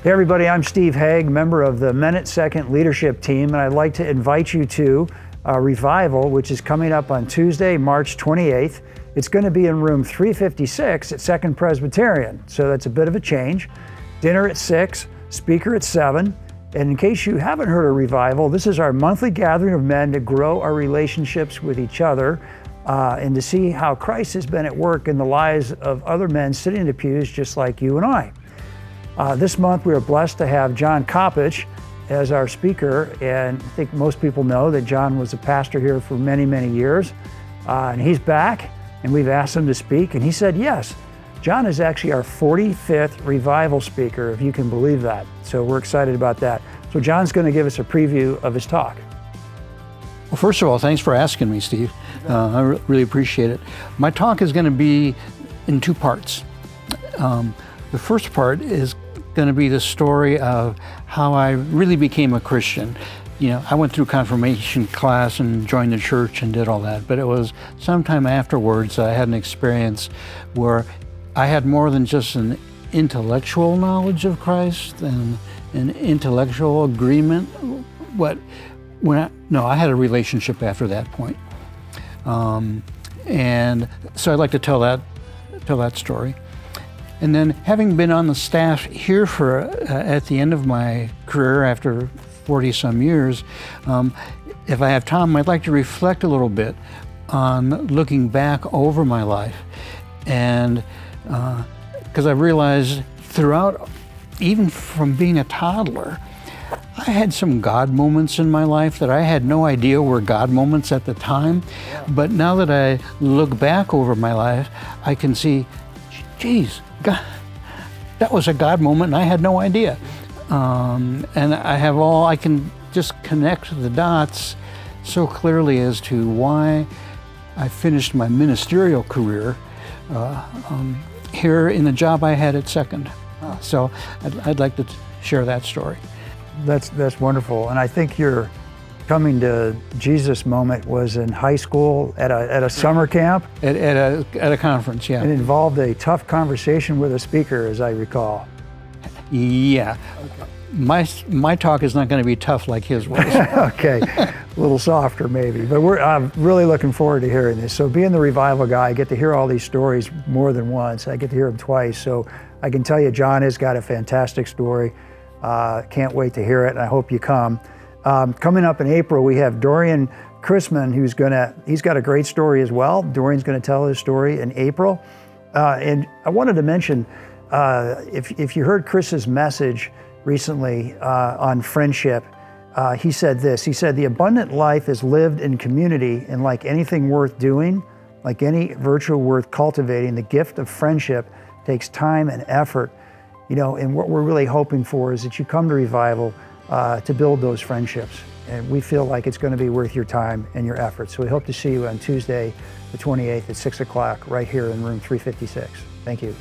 Hey everybody, I'm Steve Haig, member of the Men Second leadership team, and I'd like to invite you to a revival which is coming up on Tuesday, March 28th. It's going to be in room 356 at Second Presbyterian, so that's a bit of a change. Dinner at 6, speaker at 7, and in case you haven't heard of revival, this is our monthly gathering of men to grow our relationships with each other and to see how Christ has been at work in the lives of other men sitting in the pews just like you and I. This month we are blessed to have John Koppitch as our speaker, and I think most people know that John was a pastor here for many, many years, and he's back, and we've asked him to speak, and he said yes. John is actually our 45th revival speaker, if you can believe that, so we're excited about that. So John's going to give us a preview of his talk. Well, first of all, thanks for asking me, Steve. I really appreciate it. My talk is going to be in two parts. The first part is going to be the story of how I really became a Christian. You know, I went through confirmation class and joined the church and did all that, but it was sometime afterwards I had an experience where I had more than just an intellectual knowledge of Christ and an intellectual agreement. I had a relationship after that point. And so I'd like to tell that story. And then, having been on the staff here for at the end of my career after 40-some years, if I have time, I'd like to reflect a little bit on looking back over my life. And because I've realized throughout, even from being a toddler, I had some God moments in my life that I had no idea were God moments at the time. But now that I look back over my life, I can see, geez, God, that was a God moment and I had no idea. And I can just connect the dots so clearly as to why I finished my ministerial career here in the job I had at Second. So I'd like to share that story. That's wonderful, and I think your coming to Jesus moment was in high school at a summer camp? At a conference, yeah. It involved a tough conversation with a speaker, as I recall. Yeah. Okay. My talk is not going to be tough like his was. Okay, a little softer maybe, but I'm really looking forward to hearing this. So being the revival guy, I get to hear all these stories more than once. I get to hear them twice, so I can tell you John has got a fantastic story. Can't wait to hear it, and I hope you come. Coming up in April, we have Dorian Chrisman, he's got a great story as well. Dorian's gonna tell his story in April. And I wanted to mention, if you heard Chris's message recently on friendship, he said this. He said, "The abundant life is lived in community, and like anything worth doing, like any virtue worth cultivating, the gift of friendship takes time and effort." You know, and what we're really hoping for is that you come to Revival to build those friendships. And we feel like it's going to be worth your time and your efforts. So we hope to see you on Tuesday, the 28th at 6 o'clock right here in room 356. Thank you.